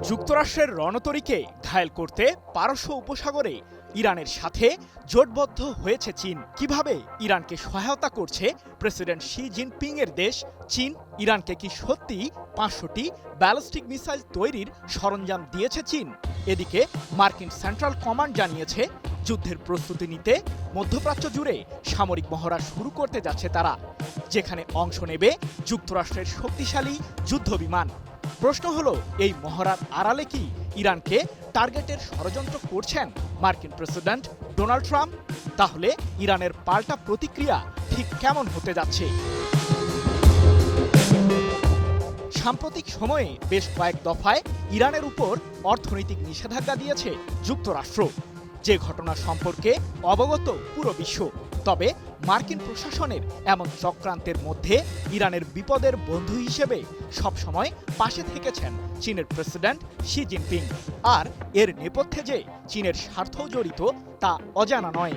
যুক্তরাষ্ট্রের রণতরীকে ঘায়েল করতে পারস্য উপসাগরে ইরানের সাথে জোটবদ্ধ হয়েছে চীন। কিভাবে ইরানকে সহায়তা করছে প্রেসিডেন্ট শি জিনপিং এর দেশ চীন? ইরানকে কি সত্যি ৫০০টি ব্যালিস্টিক মিসাইল তৈরির সরঞ্জাম দিয়েছে চীন? এদিকে মার্কিন সেন্ট্রাল কমান্ড জানিয়েছে যুদ্ধের প্রস্তুতি নিতে মধ্যপ্রাচ্য জুড়ে সামরিক মহড়া শুরু করতে যাচ্ছে তারা, যেখানে অংশ নেবে যুক্তরাষ্ট্রের শক্তিশালী যুদ্ধবিমান। প্রশ্ন হলো, এই মহড়ার আড়ালে কি ইরানকে টার্গেটের ষড়যন্ত্র করছেন মার্কিন প্রেসিডেন্ট ডোনাল্ড ট্রাম্প? তাহলে ইরানের পাল্টা প্রতিক্রিয়া ঠিক কেমন হতে যাচ্ছে? সাম্প্রতিক সময়ে বেশ কয়েক দফায় ইরানের উপর অর্থনৈতিক নিষেধাজ্ঞা দিয়েছে যুক্তরাষ্ট্র, যে ঘটনা সম্পর্কে অবগত পুরো বিশ্ব। তবে মার্কিন প্রশাসনের এমন চক্রান্তের মধ্যে ইরানের বিপদের বন্ধু হিসেবে সবসময় পাশে থেকেছেন চীনের প্রেসিডেন্ট শি জিনপিং। আর এর নেপথ্যে যে চীনের স্বার্থ জড়িত তা অজানা নয়।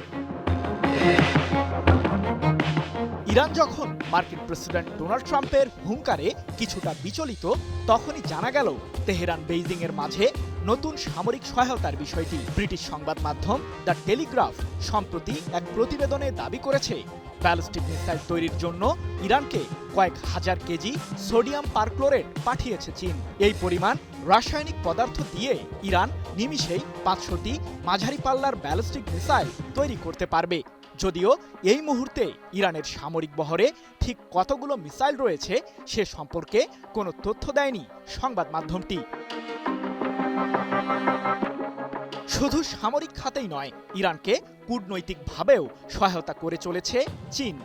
ইরান যখন মার্কিন প্রেসিডেন্ট ডোনাল্ড ট্রাম্পের হুঙ্কারে কিছুটা বিচলিত, তখনই জানা গেল তেহরান বেইজিং এর মাঝে নতুন সামরিক সহায়তার বিষয়টি। ব্রিটিশ সংবাদ মাধ্যম দ্য টেলিগ্রাফ সম্প্রতি এক প্রতিবেদনে দাবি করেছে, ব্যালিস্টিক মিসাইল তৈরির জন্য ইরানকে কয়েক হাজার কেজি সোডিয়াম পারক্লোরেট পাঠিয়েছে চীন। এই পরিমাণ রাসায়নিক পদার্থ দিয়ে ইরান নিমিষেই ৫০০টি মাঝারি পাল্লার ব্যালিস্টিক মিসাইল তৈরি করতে পারবে। যদিও এই মুহূর্তে ইরানের সামরিক বহরে ঠিক কতগুলো মিসাইল রয়েছে সে সম্পর্কে কোনো তথ্য দেয়নি সংবাদ মাধ্যমটি। শুধু সামরিক খাতেই নয়, ইরানকে কূটনৈতিকভাবেও সহায়তা করে চলেছে চীন।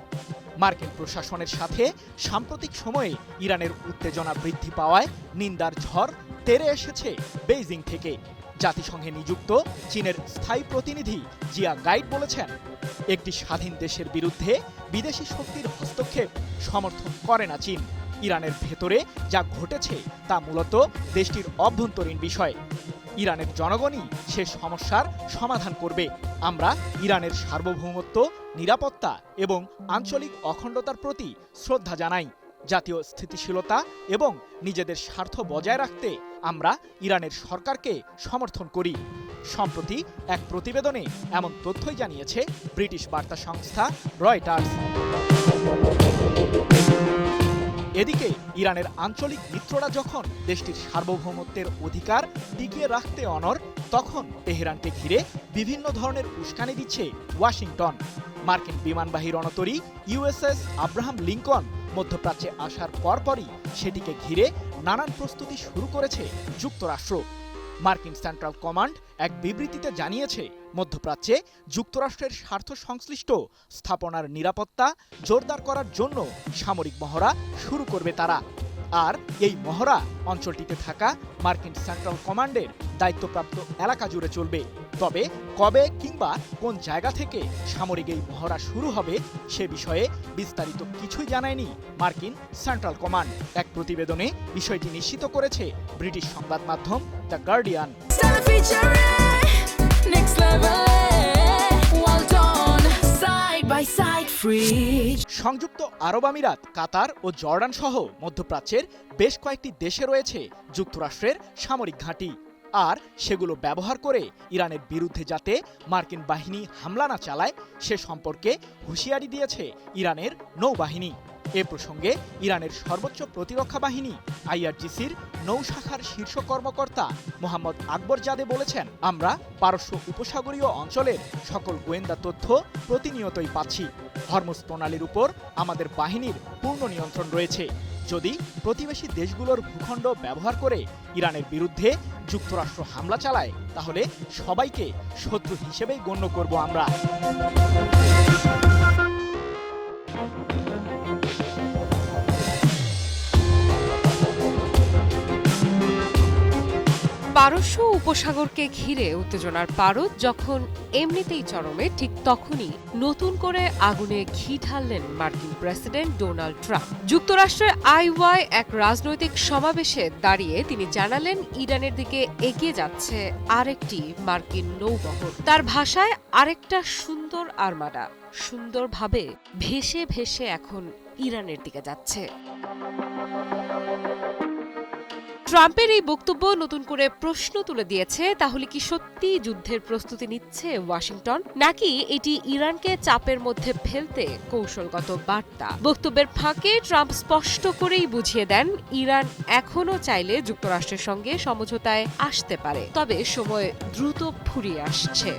মার্কিন প্রশাসনের সাথে সাম্প্রতিক সময়ে ইরানের উত্তেজনা বৃদ্ধি পাওয়ায় নিন্দার ঝড় তেড়ে এসেছে বেইজিং থেকে। জাতিসংঘে নিযুক্ত চীনের স্থায়ী প্রতিনিধি জিয়া গাইড বলেছেন, একটি স্বাধীন দেশের বিরুদ্ধে বিদেশি শক্তির হস্তক্ষেপ সমর্থন করে না চীন। ইরানের ভেতরে যা ঘটেছে তা মূলত দেশটির অভ্যন্তরীণ বিষয়। ইরানের জনগণই সে সমস্যার সমাধান করবে। আমরা ইরানের সার্বভৌমত্ব, নিরাপত্তা এবং আঞ্চলিক অখণ্ডতার প্রতি শ্রদ্ধা জানাই। জাতীয় স্থিতিশীলতা এবং নিজেদের স্বার্থ বজায় রাখতে আমরা ইরানের সরকারকে সমর্থন করি। সম্প্রতি এক প্রতিবেদনে এমন তথ্যই জানিয়েছে ব্রিটিশ বার্তা সংস্থা রয়টার্স। এদিকে ইরানের আঞ্চলিক মিত্ররা যখন দেশটির সার্বভৌমত্বের অধিকার টিকিয়ে রাখতে অনড়, তখন তেহরানকে ঘিরে বিভিন্ন ধরনের উস্কানি দিচ্ছে ওয়াশিংটন। মার্কিন বিমানবাহী রণতরী ইউএসএস আব্রাহাম লিঙ্কন মধ্যপ্রাচ্যে আসার পরপরই সেটিকে ঘিরে নানান প্রস্তুতি শুরু করেছে যুক্তরাষ্ট্র। মার্কিন সেন্ট্রাল কমান্ড এক বিবৃতিতে জানিয়েছে, মধ্যপ্রাচ্যে যুক্তরাষ্ট্রের স্বার্থ সংশ্লিষ্ট স্থাপনার নিরাপত্তা জোরদার করার জন্য সামরিক মহড়া শুরু করবে তারা। আর এই মহড়া অঞ্চলটিতে থাকা মার্কিন সেন্ট্রাল কমান্ডের দায়িত্বপ্রাপ্ত এলাকা জুড়ে চলবে। তবে কবে কিংবা কোন জায়গা থেকে সামরিক এই মহড়া শুরু হবে সে বিষয়ে বিস্তারিত কিছুই জানায়নি মার্কিন সেন্ট্রাল কমান্ড। এক প্রতিবেদনে বিষয়টি নিশ্চিত করেছে ব্রিটিশ সংবাদ মাধ্যম দ্য গার্ডিয়ান। সংযুক্ত আরব আমিরাত, কাতার ও জর্ডান সহ মধ্যপ্রাচ্যের বেশ কয়েকটি দেশে রয়েছে যুক্তরাষ্ট্রের সামরিক ঘাঁটি। আর সেগুলো ব্যবহার করে ইরানের বিরুদ্ধে যাতে মার্কিন বাহিনী হামলা না চালায় সে সম্পর্কে হুঁশিয়ারি দিয়েছে ইরানের নৌবাহিনী। এ প্রসঙ্গে ইরানের সর্বোচ্চ প্রতিরক্ষা বাহিনী আইআরজিসির নৌশাখার শীর্ষ কর্মকর্তা মোহাম্মদ আকবর জাদে বলেছেন, আমরা পারস্য উপসাগরীয় অঞ্চলের সকল গোয়েন্দা তথ্য প্রতিনিয়তই পাচ্ছি। হরমুজ প্রণালীর উপর আমাদের বাহিনীর পূর্ণ নিয়ন্ত্রণ রয়েছে। যদি প্রতিবেশী দেশগুলোর ভূখণ্ড ব্যবহার করে ইরানের বিরুদ্ধে যুক্তরাষ্ট্র হামলা চালায়, তাহলে সবাইকে শত্রু হিসেবেই গণ্য করব আমরা। পারস্য উপসাগরকে ঘিরে উত্তেজনার পারদ যখন এমনিতেই চরমে, ঠিক তখনই নতুন করে আগুনে ঘি ঢাললেন মার্কিন প্রেসিডেন্ট ডোনাল্ড ট্রাম্প। যুক্তরাষ্ট্রের আইওয়ায় এক রাজনৈতিক সমাবেশে দাঁড়িয়ে তিনি জানালেন, ইরানের দিকে এগিয়ে যাচ্ছে আরেকটি মার্কিন নৌবহর। তার ভাষায়, আরেকটা সুন্দর আর্মাডা সুন্দরভাবে ভেসে ভেসে এখন ইরানের দিকে যাচ্ছে। ট্রাম্পের এই বক্তব্য নতুন করে প্রশ্ন তুলে দিয়েছে, তাহলে কি সত্যি যুদ্ধের প্রস্তুতি নিচ্ছে ওয়াশিংটন, নাকি এটি ইরানকে চাপের মধ্যে ফেলতে কৌশলগত বার্তা? বক্তব্যের ফাঁকে ট্রাম্প স্পষ্ট করেই বুঝিয়ে দেন, ইরান এখনও চাইলে যুক্তরাষ্ট্রের সঙ্গে সমঝোতায় আসতে পারে, তবে সময় দ্রুত ফুরিয়ে আসছে।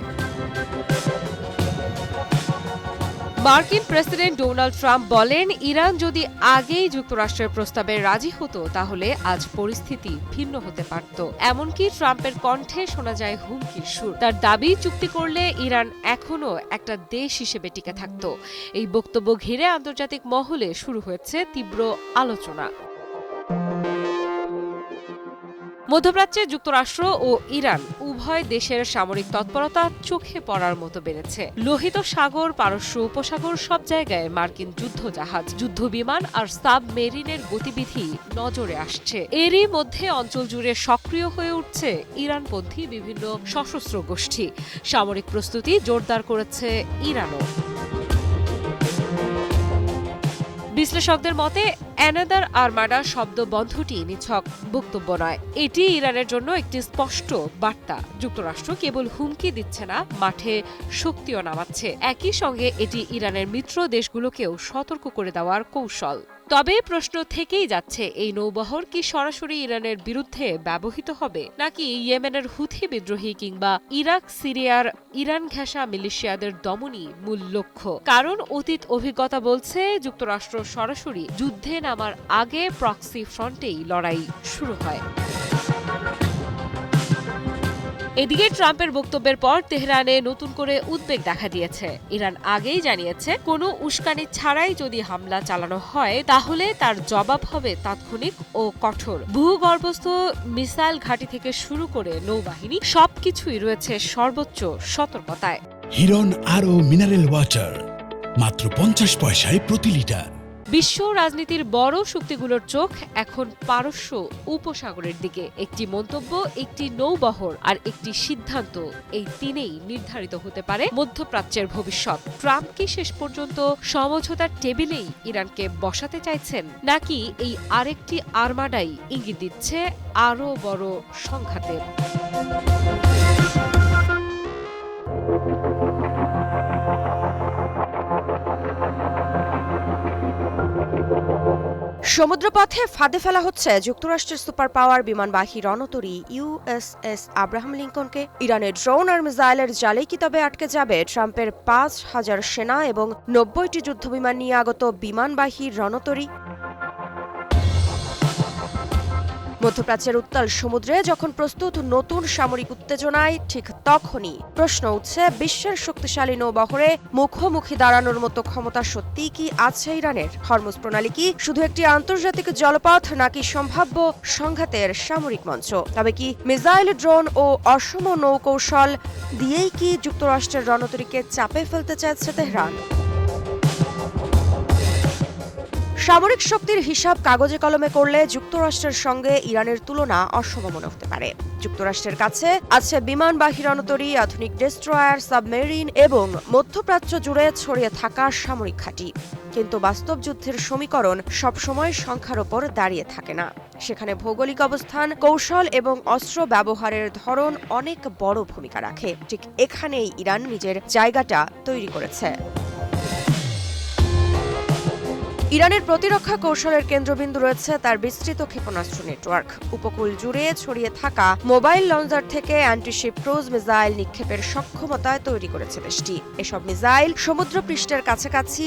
মার্কিন প্রেসিডেন্ট ডোনাল্ড ট্রাম্প বলেন, ইরান যদি আগেই যুক্তরাষ্ট্রের প্রস্তাবে রাজি হতো তাহলে আজ পরিস্থিতি ভিন্ন হতে পারত। এমনকি ট্রাম্পের কণ্ঠে শোনা যায় হুমকির সুর। তার দাবি, চুক্তি করলে ইরান এখনও একটা দেশ হিসেবে টিকে থাকত। এই বক্তব্য ঘিরে আন্তর্জাতিক মহলে শুরু হয়েছে তীব্র আলোচনা। মধ্যপ্রাচ্যে যুক্তরাষ্ট্র ও ইরান উভয় দেশের সামরিক তৎপরতা চোখে পড়ার মতো বেড়েছে। লোহিত সাগর, পারস্য উপসাগর সব জায়গায় মার্কিন যুদ্ধজাহাজ, যুদ্ধবিমান আর সাবমেরিনের গতিবিধি নজরে আসছে। এরই মধ্যে অঞ্চল জুড়ে সক্রিয় হয়ে উঠছে ইরানপন্থী বিভিন্ন সশস্ত্র গোষ্ঠী। সামরিক প্রস্তুতি জোরদার করেছে ইরানও। বিশ্লেষকদের মতে, অ্যানাদার আর্মাডা শব্দ বন্ধটি নিছক বক্তব্য নয়, এটি ইরানের জন্য একটি স্পষ্ট বার্তা। যুক্তরাষ্ট্র কেবল হুমকি দিচ্ছে না, মাঠে শক্তিও নামাচ্ছে। একই সঙ্গে এটি ইরানের মিত্র দেশগুলোকেও সতর্ক করে দেওয়ার কৌশল। তবে প্রশ্ন থেকেই যাচ্ছে, এই নৌবহর কি সরাসরি ইরানের বিরুদ্ধে ব্যবহৃত হবে, নাকি ইয়েমেনের হুথি বিদ্রোহী কিংবা ইরাক সিরিয়ার ইরান ঘেঁষা মিলিশিয়াদের দমনই মূল লক্ষ্য? কারণ অতীত অভিজ্ঞতা বলছে, যুক্তরাষ্ট্র সরাসরি যুদ্ধে নামার আগে প্রক্সি ফ্রন্টেই লড়াই শুরু হয়। এদিকে ট্রাম্পের বক্তব্যের পর তেহরানে নতুন করে উদ্বেগ দেখা দিয়েছে। ইরান আগেই জানিয়েছে, কোনো উস্কানি ছাড়াই যদি হামলা চালানো হয় তাহলে তার জবাব হবে তাৎক্ষণিক ও কঠোর। ভূগর্ভস্থ মিসাইল ঘাঁটি থেকে শুরু করে নৌবাহিনী সবকিছুই রয়েছে সর্বোচ্চ সতর্কতায়। হিরন আরও মিনারেল ওয়াটার মাত্র 50 পয়সায় প্রতি লিটার। বিশ্ব রাজনীতির বড় শক্তিগুলোর চোখ এখন পারস্য উপসাগরের দিকে। একটি মন্তব্য, একটি নৌবহর আর একটি সিদ্ধান্ত, এই তিনেই নির্ধারিত হতে পারে মধ্যপ্রাচ্যের ভবিষ্যৎ। ট্রাম্প কি শেষ পর্যন্ত সমঝোতার টেবিলেই ইরানকে বসাতে চাইছেন, নাকি এই আরেকটি আর্মাডাই ইঙ্গিত দিচ্ছে আরও বড় সংঘাতের? সমুদ্রপথে ফাঁদে ফেলা হচ্ছে যুক্তরাষ্ট্রের সুপার পাওয়ার বিমানবাহী রণতরী ইউএসএস আব্রাহাম লিঙ্কনকে। ইরানের ড্রোন আর মিসাইলের জালেই কি তবে আটকে যাবে ট্রাম্পের ৫,০০০ সেনা এবং ৯০টি যুদ্ধবিমান নিয়ে আগত বিমানবাহী রণতরী? মধ্যপ্রাচ্যের উত্তাল সমুদ্রে যখন প্রস্তুত নতুন সামরিক উত্তেজনায়, ঠিক তখনই প্রশ্ন উঠছে, বিশ্বের শক্তিশালী নৌবহরে মুখোমুখি দাঁড়ানোর মতো ক্ষমতা সত্যিই কি আছে ইরানের? হরমুজ প্রণালী কি শুধু একটি আন্তর্জাতিক জলপথ, নাকি সম্ভাব্য সংঘাতের সামরিক মঞ্চ? তবে কি মিসাইল, ড্রোন ও অসম নৌকৌশল দিয়েই কি যুক্তরাষ্ট্রের রণতরীকে চাপে ফেলতে চাইছে তেহরান? সামরিক শক্তির হিসাব কাগজে কলমে করলে যুক্তরাষ্ট্রের সঙ্গে ইরানের তুলনা অসম মনে হতে পারে। যুক্তরাষ্ট্রের কাছে আছে বিমানবাহী রণতরী, আধুনিক ডেস্ট্রয়ার, সাবমেরিন এবং মধ্যপ্রাচ্য জুড়ে ছড়িয়ে থাকা সামরিক ঘাঁটি। কিন্তু বাস্তব যুদ্ধের সমীকরণ সবসময় সংখ্যার ওপর দাঁড়িয়ে থাকে না। সেখানে ভৌগোলিক অবস্থান, কৌশল এবং অস্ত্র ব্যবহারের ধরন অনেক বড় ভূমিকা রাখে। ঠিক এখানেই ইরান নিজের জায়গাটা তৈরি করেছে। ইরানের প্রতিরক্ষা কৌশলের কেন্দ্রবিন্দু রয়েছে তার বিস্তৃত ক্ষেপণাস্ত্র নেটওয়ার্ক। উপকূল জুড়ে ছড়িয়ে থাকা মোবাইল লঞ্চার থেকে অ্যান্টিশিপ ক্রুজ মিসাইল নিক্ষেপের সক্ষমতায় তৈরি করেছে দেশটি। এসব মিসাইল সমুদ্রপৃষ্ঠের কাছাকাছি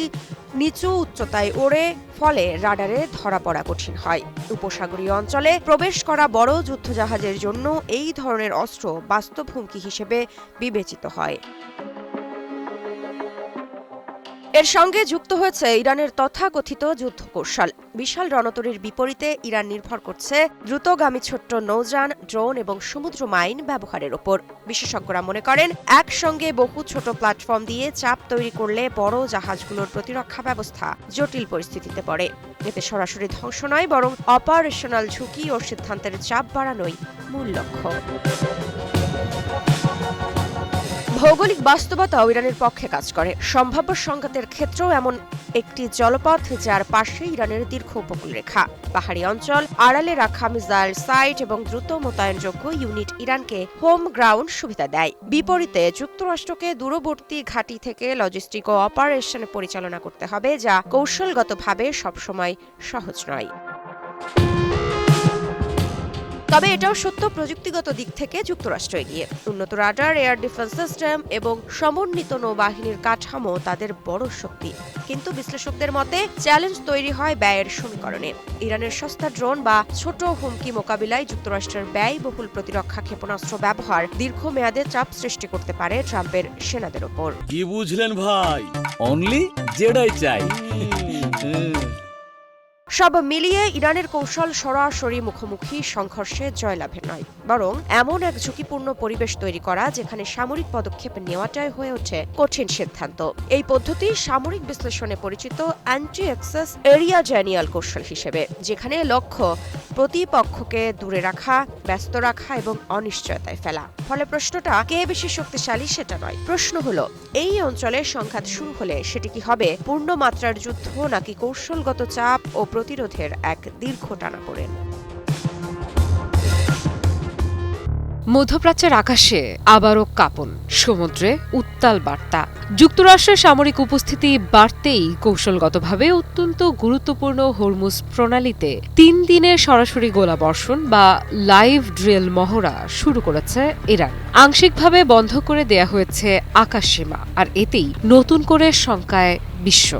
নিচু উচ্চতায় ওড়ে, ফলে রাডারে ধরা পড়া কঠিন হয়। উপসাগরীয় অঞ্চলে প্রবেশ করা বড় যুদ্ধজাহাজের জন্য এই ধরনের অস্ত্র বাস্তব হুমকি হিসেবে বিবেচিত হয়। এর সঙ্গে যুক্ত হয়েছে ইরানের তথাকথিত যুদ্ধ কৌশল। বিশাল রণতরীর বিপরীতে ইরান নির্ভর করছে দ্রুতগামী ছোট্ট নৌযান, ড্রোন এবং সমুদ্র মাইন ব্যবহারের ওপর। বিশেষজ্ঞরা মনে করেন, একসঙ্গে বহু ছোট প্ল্যাটফর্ম দিয়ে চাপ তৈরি করলে বড় জাহাজগুলোর প্রতিরক্ষা ব্যবস্থা জটিল পরিস্থিতিতে পড়ে। এতে সরাসরি ধ্বংস নয়, বরং অপারেশনাল ঝুঁকি ও সিদ্ধান্তের চাপ বাড়ানোই মূল লক্ষ্য। ভৌগোলিক বাস্তবতাও ইরানের পক্ষে কাজ করে। সম্ভাব্য সংঘাতের ক্ষেত্রেও এমন একটি জলপথ যার পাশে ইরানের দীর্ঘ উপকূলরেখা, পাহাড়ি অঞ্চল, আড়ালে রাখা মিসাইল সাইট এবং দ্রুত মোতায়েনযোগ্য ইউনিট ইরানকে হোম গ্রাউন্ড সুবিধা দেয়। বিপরীতে যুক্তরাষ্ট্রকে দূরবর্তী ঘাঁটি থেকে লজিস্টিক ও অপারেশন পরিচালনা করতে হবে, যা কৌশলগতভাবে সবসময় সহজ নয়। তবে এটাও সত্য, প্রযুক্তিগত দিক থেকে যুক্তরাষ্ট্র এগিয়ে। উন্নত রাডার, এয়ার ডিফেন্স সিস্টেম এবং সমন্বিত নৌবাহিনীর কাঠামো তাদের বড় শক্তি। কিন্তু বিশ্লেষকদের মতে চ্যালেঞ্জ তৈরি হয় ব্যয়ের সমীকরণে। ইরানের সস্তা ড্রোন বা ছোট হুমকি মোকাবিলায় যুক্তরাষ্ট্রের ব্যয়বহুল প্রতিরক্ষা ক্ষেপণাস্ত্র ব্যবহার দীর্ঘমেয়াদে চাপ সৃষ্টি করতে পারে ট্রাম্পের সেনাদের ওপর। কি বুঝলেন ভাই? অনলি যেটাই চাই। সব মিলিয়ে ইরানের কৌশল সরাসরি মুখোমুখি সংঘর্ষে জয়লাভের নয়, বরং এমন এক ঝুঁকিপূর্ণ পরিবেশ তৈরি করা যেখানে সামরিক পদক্ষেপ নেওয়াটাই হয়ে ওঠে কঠিন সিদ্ধান্ত। এই পদ্ধতি সামরিক বিশ্লেষণে পরিচিত অ্যান্টি অ্যাক্সেস এরিয়া জ্যানিয়াল কৌশল হিসেবে, যেখানে লক্ষ্য প্রতিপক্ষকে দূরে রাখা, ব্যস্ত রাখা এবং অনিশ্চয়তায় ফেলা। ফলে প্রশ্নটা কে বেশি শক্তিশালী সেটা নয়, প্রশ্ন হলো এই অঞ্চলে সংঘাত শুরু হলে সেটি কি হবে পূর্ণমাত্রার যুদ্ধ নাকি কৌশলগত চাপ ও প্রতিরোধের এক দীর্ঘ টানাপোড়েন। মধ্যপ্রাচ্যের আকাশে আবারও কাঁপন, সমুদ্রে উত্তাল বার্তা। যুক্তরাষ্ট্রের সামরিক উপস্থিতি বাড়তেই কৌশলগতভাবে অত্যন্ত গুরুত্বপূর্ণ হরমুজ প্রণালীতে 3 দিনের সরাসরি গোলাবর্ষণ বা লাইভ ড্রিল মহড়া শুরু করেছে ইরান। আংশিকভাবে বন্ধ করে দেয়া হয়েছে আকাশসীমা, আর এতেই নতুন করে শঙ্কায় বিশ্ব।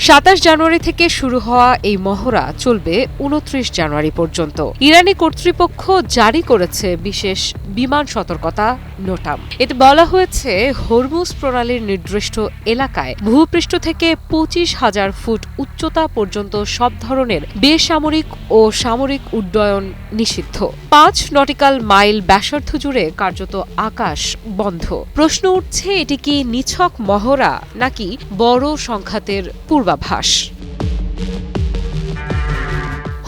27 জানুয়ারি থেকে শুরু হওয়া এই মহড়া চলবে 29 জানুয়ারি পর্যন্ত। ইরানি কর্তৃপক্ষ জারি করেছে বিশেষ বিমান সতর্কতা নোটাম। এতে বলা হয়েছে হরমুজ প্রণালীর নির্দিষ্ট এলাকায় ভূপৃষ্ঠ থেকে 25,000 ফুট উচ্চতা পর্যন্ত সব ধরনের বেসামরিক ও সামরিক উড্ডয়ন নিষিদ্ধ। 5 নটিক্যাল মাইল ব্যাসার্ধ জুড়ে কার্যত আকাশ বন্ধ। প্রশ্ন উঠছে, এটি কি নিছক মহড়া নাকি বড় সংঘাতের পূর্বাভাস?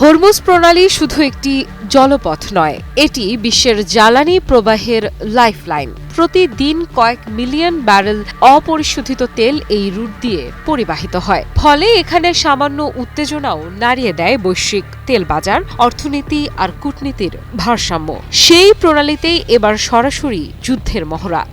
হরমুজ প্রণালী শুধু একটি জলপথ নয়, এটি বিশ্বের জ্বালানি প্রবাহের লাইফলাইন। প্রতিদিন কয়েক মিলিয়ন ব্যারেল অপরিশোধিত তেল এই রুট দিয়ে পরিবাহিত হয়। ফলে এখানে সামান্য উত্তেজনাও নাড়িয়ে দেয় বৈশ্বিক তেল বাজার, অর্থনীতি আর কূটনীতির ভারসাম্য। সেই প্রণালীতেই এবার সরাসরি যুদ্ধের মহড়া।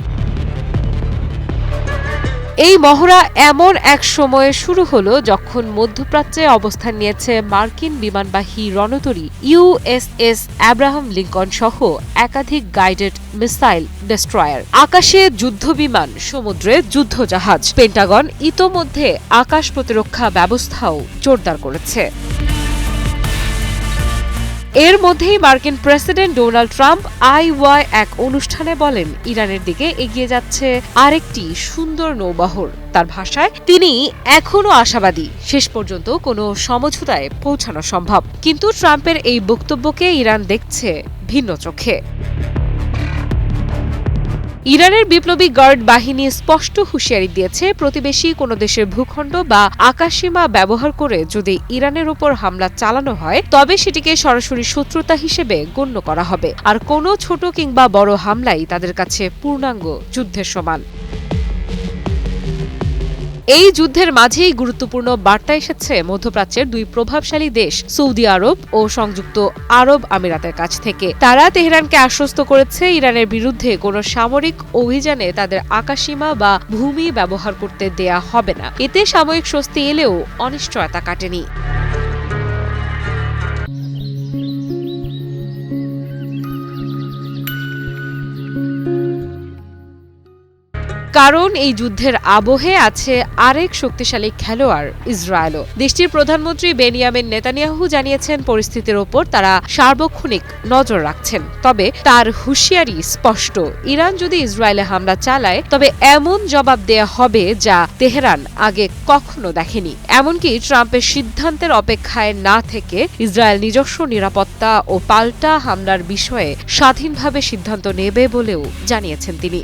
এই মহড়া এমন এক সময়ে শুরু হলো যখন মধ্যপ্রাচ্যে অবস্থান নিয়েছে মার্কিন বিমানবাহী রণতরী ইউএসএস অ্যাব্রাহাম লিঙ্কন সহ একাধিক গাইডেড মিসাইল ডেস্ট্রয়ার। আকাশে যুদ্ধবিমান, সমুদ্রে যুদ্ধজাহাজ। পেন্টাগন ইতোমধ্যে আকাশ প্রতিরক্ষা ব্যবস্থাও জোরদার করেছে। এর মধ্যেই মার্কিন প্রেসিডেন্ট ডোনাল্ড ট্রাম্প এক অনুষ্ঠানে বলেন, ইরানের দিকে এগিয়ে যাচ্ছে আরেকটি সুন্দর নৌবহর। তার ভাষায়, তিনি এখনো আশাবাদী শেষ পর্যন্ত কোনো সমঝোতায় পৌঁছানো সম্ভব। কিন্তু ট্রাম্পের এই বক্তব্যকে ইরান দেখছে ভিন্ন চোখে। ইরানের বিপ্লবী গার্ড বাহিনী স্পষ্ট হুঁশিয়ারি দিয়েছে, প্রতিবেশী কোনো দেশের ভূখণ্ড বা আকাশসীমা ব্যবহার করে যদি ইরানের উপর হামলা চালানো হয় তবে সেটিকে সরাসরি শত্রুতা হিসেবে গণ্য করা হবে, আর কোনো ছোট কিংবা বড় হামলাই তাদের কাছে পূর্ণাঙ্গ যুদ্ধের সমান। এই যুদ্ধের মাঝেই গুরুত্বপূর্ণ বার্তা এসেছে মধ্যপ্রাচ্যের 2 প্রভাবশালী দেশ সৌদি আরব ও সংযুক্ত আরব আমিরাতের কাছ থেকে। তারা তেহরানকে আশ্বস্ত করেছে ইরানের বিরুদ্ধে কোনো সামরিক অভিযানে তাদের আকাশসীমা বা ভূমি ব্যবহার করতে দেয়া হবে না। এতে সাময়িক স্বস্তি এলেও অনিশ্চয়তা কাটেনি। কারণ এই যুদ্ধের আবহে আছে আরেক শক্তিশালী খেলোয়াড় ইসরায়েলও। দেশটির প্রধানমন্ত্রী বেনিয়ামিন নেতানিয়াহু জানিয়েছেন, পরিস্থিতির ওপর তারা সার্বক্ষণিক নজর রাখছেন। তবে তার হুঁশিয়ারি স্পষ্ট, ইরান যদি ইসরায়েলে হামলা চালায় তবে এমন জবাব দেয়া হবে যা তেহরান আগে কখনো দেখেনি। এমনকি ট্রাম্পের সিদ্ধান্তের অপেক্ষায় না থেকে ইসরায়েল নিজস্ব নিরাপত্তা ও পাল্টা হামলার বিষয়ে স্বাধীনভাবে সিদ্ধান্ত নেবে বলেও জানিয়েছেন তিনি।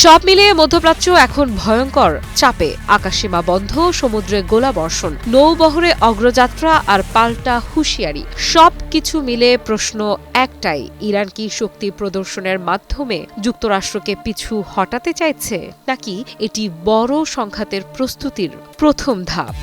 সব মিলিয়ে মধ্যপ্রাচ্য এখন ভয়ঙ্কর চাপে। আকাশসীমা বন্ধ, সমুদ্রে গোলাবর্ষণ, নৌবহরে অগ্রযাত্রা আর পাল্টা হুঁশিয়ারি, সবকিছু মিলে প্রশ্ন একটাই, ইরান কি শক্তি প্রদর্শনের মাধ্যমে যুক্তরাষ্ট্রকে পিছু হটাতে চাইছে, নাকি এটি বড় সংঘাতের প্রস্তুতির প্রথম ধাপ?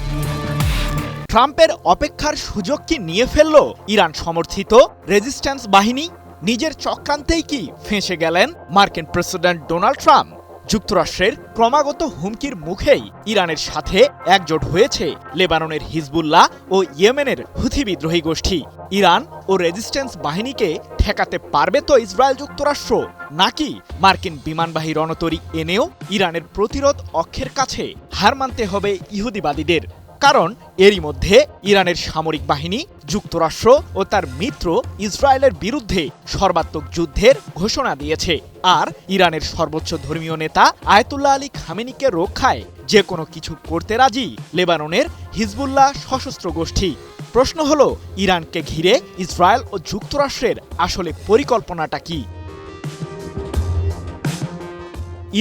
ট্রাম্পের অপেক্ষার সুযোগ কি নিয়ে ফেলল ইরান সমর্থিত রেজিস্ট্যান্স বাহিনী? নিজের চক্রান্তেই কি ফেঁসে গেলেন মার্কিন প্রেসিডেন্ট ডোনাল্ড ট্রাম্প? যুক্তরাষ্ট্রের ক্রমাগত হুমকির মুখেই ইরানের সাথে একজোট হয়েছে লেবাননের হিজবুল্লাহ ও ইয়েমেনের হুথি বিদ্রোহী গোষ্ঠী। ইরান ও রেজিস্ট্যান্স বাহিনীকে ঠেকাতে পারবে তো ইসরায়েল যুক্তরাষ্ট্র, নাকি মার্কিন বিমানবাহী রণতরী এনেও ইরানের প্রতিরোধ অক্ষের কাছে হার মানতে হবে ইহুদিবাদীদের? কারণ এরই মধ্যে ইরানের সামরিক বাহিনী যুক্তরাষ্ট্র ও তার মিত্র ইসরায়েলের বিরুদ্ধে সর্বাত্মক যুদ্ধের ঘোষণা দিয়েছে। আর ইরানের সর্বোচ্চ ধর্মীয় নেতা আয়াতুল্লাহ আলী খামেনিকে রক্ষায় যে কোনো কিছু করতে রাজি লেবাননের হিজবুল্লাহ সশস্ত্র গোষ্ঠী। প্রশ্ন হলো, ইরানকে ঘিরে ইসরায়েল ও যুক্তরাষ্ট্রের আসলে পরিকল্পনাটা কি?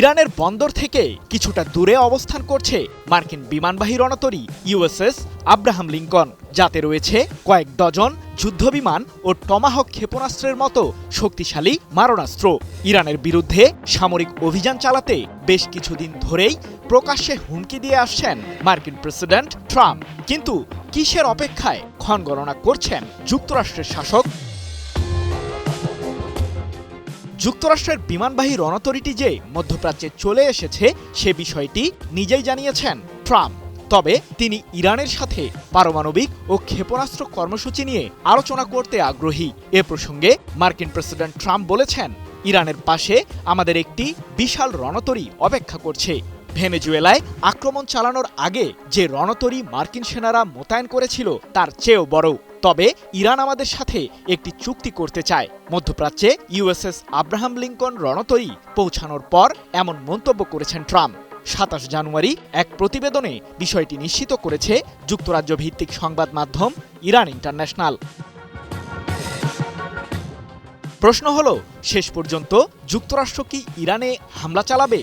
ইরানের বন্দর থেকে কিছুটা দূরে অবস্থান করছে মার্কিন বিমানবাহী রণতরী ইউএসএস আব্রাহাম লিঙ্কন, যাতে রয়েছে কয়েক ডজন যুদ্ধবিমান ও টমাহক ক্ষেপণাস্ত্রের মতো শক্তিশালী মারণাস্ত্র। ইরানের বিরুদ্ধে সামরিক অভিযান চালাতে বেশ কিছুদিন ধরেই প্রকাশ্যে হুমকি দিয়ে আসছেন মার্কিন প্রেসিডেন্ট ট্রাম্প। কিন্তু কিসের অপেক্ষায় ক্ষণগণনা করছেন যুক্তরাষ্ট্রের শাসক? যুক্তরাষ্ট্রের বিমানবাহী রণতরীটি যে মধ্যপ্রাচ্যে চলে এসেছে সে বিষয়টি নিজেই জানিয়েছেন ট্রাম্প। তবে তিনি ইরানের সাথে পারমাণবিক ও ক্ষেপণাস্ত্র কর্মসূচি নিয়ে আলোচনা করতে আগ্রহী। এ প্রসঙ্গে মার্কিন প্রেসিডেন্ট ট্রাম্প বলেছেন, ইরানের পাশে আমাদের একটি বিশাল রণতরী অপেক্ষা করছে। ভেনেজুয়েলায় আক্রমণ চালানোর আগে যে রণতরী মার্কিন সেনারা মোতায়েন করেছিল তার চেয়েও বড়। তবে ইরান আমাদের সাথে একটি চুক্তি করতে চায়। মধ্যপ্রাচ্যে ইউএসএস আব্রাহাম লিঙ্কন রণতরী পৌঁছানোর পর এমন মন্তব্য করেছেন ট্রাম্প। ২৭ জানুয়ারি এক প্রতিবেদনে বিষয়টি নিশ্চিত করেছে যুক্তরাজ্য ভিত্তিক সংবাদ মাধ্যম ইরান ইন্টারন্যাশনাল। প্রশ্ন হলো, শেষ পর্যন্ত যুক্তরাষ্ট্র কি ইরানে হামলা চালাবে?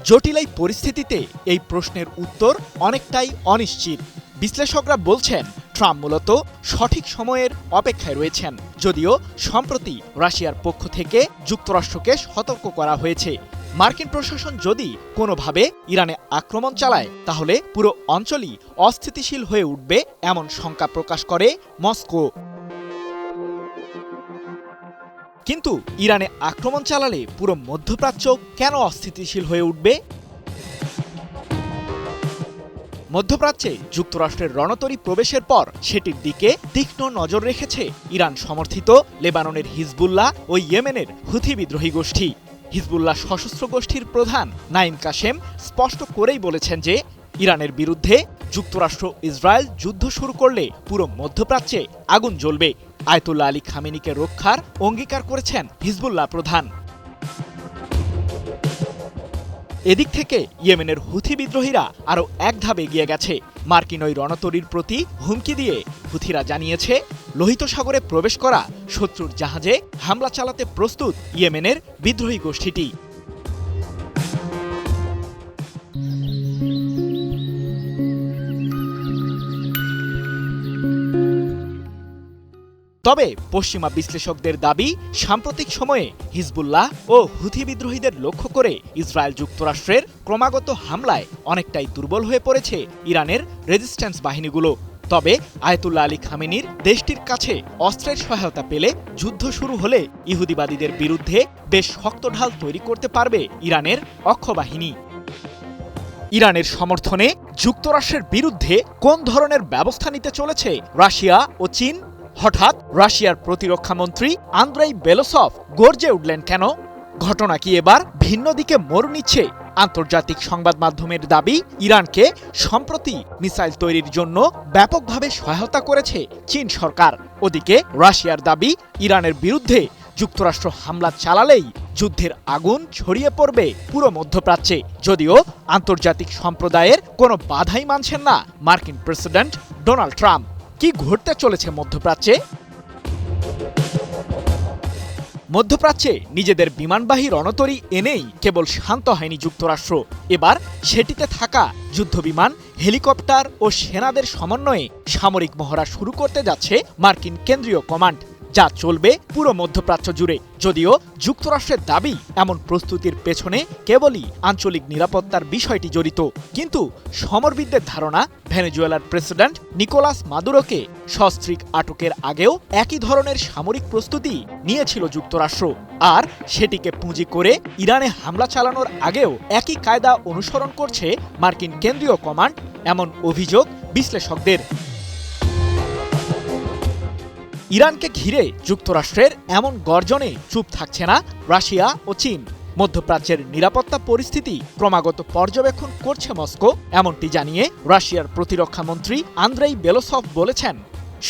জটিল এই পরিস্থিতিতে এই প্রশ্নের উত্তর অনেকটাই অনিশ্চিত। বিশ্লেষকরা বলছেন, ট্রাম্প মূলত সঠিক সময়ের অপেক্ষায় রয়েছেন। যদিও সম্প্রতি রাশিয়ার পক্ষ থেকে যুক্তরাষ্ট্রকে সতর্ক করা হয়েছে, মার্কিন প্রশাসন যদি কোনোভাবে ইরানে আক্রমণ চালায় তাহলে পুরো অঞ্চলই অস্থিতিশীল হয়ে উঠবে এমন শঙ্কা প্রকাশ করে মস্কো। কিন্তু ইরানে আক্রমণ চালালে পুরো মধ্যপ্রাচ্য কেন অস্থিতিশীল হয়ে উঠবে? মধ্যপ্রাচ্যে যুক্তরাষ্ট্রের রণতরী প্রবেশের পর সেটির দিকে তীক্ষ্ণ নজর রেখেছে ইরান সমর্থিত লেবাননের হিজবুল্লাহ ও ইয়েমেনের হুথি বিদ্রোহী গোষ্ঠী। হিজবুল্লাহ সশস্ত্র গোষ্ঠীর প্রধান নাইম কাশেম স্পষ্ট করেই বলেছেন যে ইরানের বিরুদ্ধে যুক্তরাষ্ট্র ইসরায়েল যুদ্ধ শুরু করলে পুরো মধ্যপ্রাচ্যে আগুন জ্বলবে। আয়াতুল্লাহ আলী খামেনিকে রক্ষার অঙ্গীকার করেছেন হিজবুল্লাহ প্রধান। এদিক থেকে ইয়েমেনের হুথি বিদ্রোহীরা আরও এক ধাপ এগিয়ে গেছে। মার্কিন ওই রণতরীর প্রতি হুমকি দিয়ে হুথিরা জানিয়েছে, লোহিত সাগরে প্রবেশ করা শত্রুর জাহাজে হামলা চালাতে প্রস্তুত ইয়েমেনের বিদ্রোহী গোষ্ঠীটি। তবে পশ্চিমা বিশ্লেষকদের দাবি, সাম্প্রতিক সময়ে হিজবুল্লাহ ও হুথি বিদ্রোহীদের লক্ষ্য করে ইসরায়েল যুক্তরাষ্ট্রের ক্রমাগত হামলায় অনেকটাই দুর্বল হয়ে পড়েছে ইরানের রেজিস্ট্যান্স বাহিনীগুলো। তবে আয়াতুল্লাহ আলী খামেনির দেশটির কাছে অস্ত্রের সহায়তা পেলে যুদ্ধ শুরু হলে ইহুদিবাদীদের বিরুদ্ধে বেশ শক্ত ঢাল তৈরি করতে পারবে ইরানের অক্ষবাহিনী। ইরানের সমর্থনে যুক্তরাষ্ট্রের বিরুদ্ধে কোন ধরনের ব্যবস্থা নিতে চলেছে রাশিয়া ও চীন? হঠাৎ রাশিয়ার প্রতিরক্ষামন্ত্রী আন্দ্রেই বেলোসভ গর্জে উঠলেন কেন? ঘটনা কি এবার ভিন্ন দিকে মোড় নিচ্ছে? আন্তর্জাতিক সংবাদ মাধ্যমের দাবি, ইরানকে সম্প্রতি মিসাইল তৈরির জন্য ব্যাপকভাবে সহায়তা করেছে চীন সরকার। ওদিকে রাশিয়ার দাবি, ইরানের বিরুদ্ধে যুক্তরাষ্ট্র হামলা চালালেই যুদ্ধের আগুন ছড়িয়ে পড়বে পুরো মধ্যপ্রাচ্যে। যদিও আন্তর্জাতিক সম্প্রদায়ের কোনো বাধাই মানছেন না মার্কিন প্রেসিডেন্ট ডোনাল্ড ট্রাম্প। কি ঘটতে চলেছে মধ্যপ্রাচ্যে? মধ্যপ্রাচ্যে নিজেদের বিমানবাহী রণতরী এনেই কেবল শান্ত হয়নি যুক্তরাষ্ট্র, এবার সেটিতে থাকা যুদ্ধবিমান, হেলিকপ্টার ও সেনাদের সমন্বয়ে সামরিক মহড়া শুরু করতে যাচ্ছে মার্কিন কেন্দ্রীয় কমান্ড, যা চলবে পুরো মধ্যপ্রাচ্য জুড়ে। যদিও যুক্তরাষ্ট্রের দাবি এমন প্রস্তুতির পেছনে কেবলই আঞ্চলিক নিরাপত্তার বিষয়টি জড়িত, কিন্তু সমরবিদদের ধারণা ভেনেজুয়েলার প্রেসিডেন্ট নিকোলাস মাদুরোকে সস্ত্রীক আটকের আগেও একই ধরনের সামরিক প্রস্তুতি নিয়েছিল যুক্তরাষ্ট্র, আর সেটিকে পুঁজি করে ইরানে হামলা চালানোর আগেও একই কায়দা অনুসরণ করছে মার্কিন কেন্দ্রীয় কমান্ড, এমন অভিযোগ বিশ্লেষকদের। ইরানকে ঘিরে যুক্তরাষ্ট্রের এমন গর্জনে চুপ থাকছে না রাশিয়া ও চীন। মধ্যপ্রাচ্যের নিরাপত্তা পরিস্থিতি ক্রমাগত পর্যবেক্ষণ করছে মস্কো, এমনটি জানিয়ে রাশিয়ার প্রতিরক্ষা মন্ত্রী আন্দ্রেই বেলোসভ বলেছেন,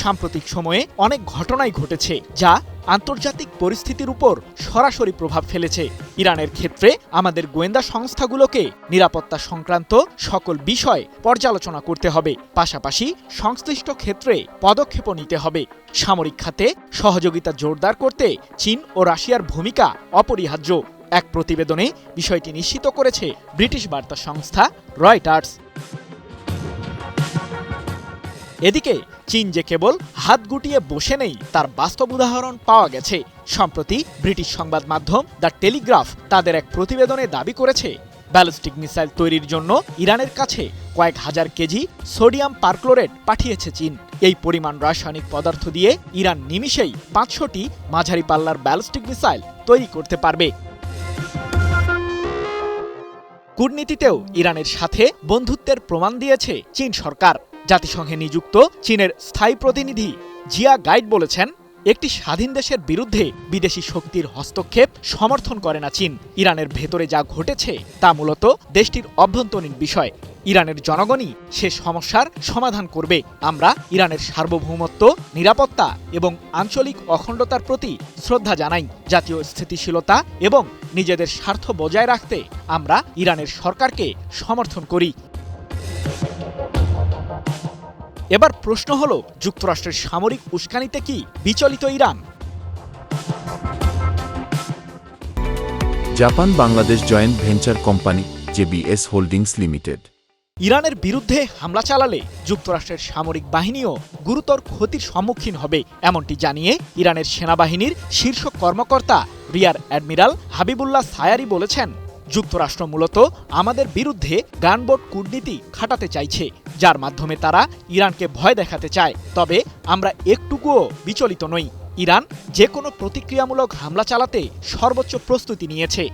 সাম্প্রতিক সময়ে অনেক ঘটনাই ঘটেছে যা আন্তর্জাতিক পরিস্থিতির উপর সরাসরি প্রভাব ফেলেছে। ইরানের ক্ষেত্রে আমাদের গোয়েন্দা সংস্থাগুলোকে নিরাপত্তা সংক্রান্ত সকল বিষয় পর্যালোচনা করতে হবে, পাশাপাশি সংশ্লিষ্ট ক্ষেত্রে পদক্ষেপও নিতে হবে। সামরিক খাতে সহযোগিতা জোরদার করতে চীন ও রাশিয়ার ভূমিকা অপরিহার্য, এক প্রতিবেদনে বিষয়টি নিশ্চিত করেছে ব্রিটিশ বার্তা সংস্থা রয়টার্স। এদিকে চীন যে কেবল হাত গুটিয়ে বসে নেই তার বাস্তব উদাহরণ পাওয়া গেছে। সম্প্রতি ব্রিটিশ সংবাদ মাধ্যম দ্য টেলিগ্রাফ তাদের এক প্রতিবেদনে দাবি করেছে, ব্যালিস্টিক মিসাইল তৈরির জন্য ইরানের কাছে কয়েক হাজার কেজি সোডিয়াম পারক্লোরেট পাঠিয়েছে চীন। এই পরিমাণ রাসায়নিক পদার্থ দিয়ে ইরান নিমিষেই 500টি মাঝারি পাল্লার ব্যালিস্টিক মিসাইল তৈরি করতে পারবে। কূটনীতিতেও ইরানের সাথে বন্ধুত্বের প্রমাণ দিয়েছে চীন সরকার। জাতিসংঘে নিযুক্ত চীনের স্থায়ী প্রতিনিধি জিয়া গাইড বলেছেন, একটি স্বাধীন দেশের বিরুদ্ধে বিদেশি শক্তির হস্তক্ষেপ সমর্থন করে না চীন। ইরানের ভেতরে যা ঘটেছে তা মূলত দেশটির অভ্যন্তরীণ বিষয়। ইরানের জনগণই সে সমস্যার সমাধান করবে। আমরা ইরানের সার্বভৌমত্ব, নিরাপত্তা এবং আঞ্চলিক অখণ্ডতার প্রতি শ্রদ্ধা জানাই। জাতীয় স্থিতিশীলতা এবং নিজেদের স্বার্থ বজায় রাখতে আমরা ইরানের সরকারকে সমর্থন করি। এবার প্রশ্ন হলো, যুক্তরাষ্ট্রের সামরিক উস্কানিতে কি বিচলিত Iran? Japan Bangladesh joint venture company JBS holdings limited ইরানের বিরুদ্ধে হামলা চালালে যুক্তরাষ্ট্রের সামরিক বাহিনীও গুরুতর ক্ষতির সম্মুখীন হবে, এমনটি জানিয়ে ইরানের সেনাবাহিনীর শীর্ষ কর্মকর্তা রিয়ার অ্যাডমিরাল হাবিবুল্লাহ সায়ারি বলেছেন, যুক্তরাষ্ট্র মূলত আমাদের বিরুদ্ধে গানবোট কূটনীতি খাটাতে চাইছে, যার মাধ্যমে তারা ইরানকে ভয় দেখাতে চায়। তবে আমরা একটুকুও বিচলিত নই। ইরান যে কোনো প্রতিক্রিয়ামূলক হামলা চালাতে সর্বোচ্চ প্রস্তুতি নিয়েছে।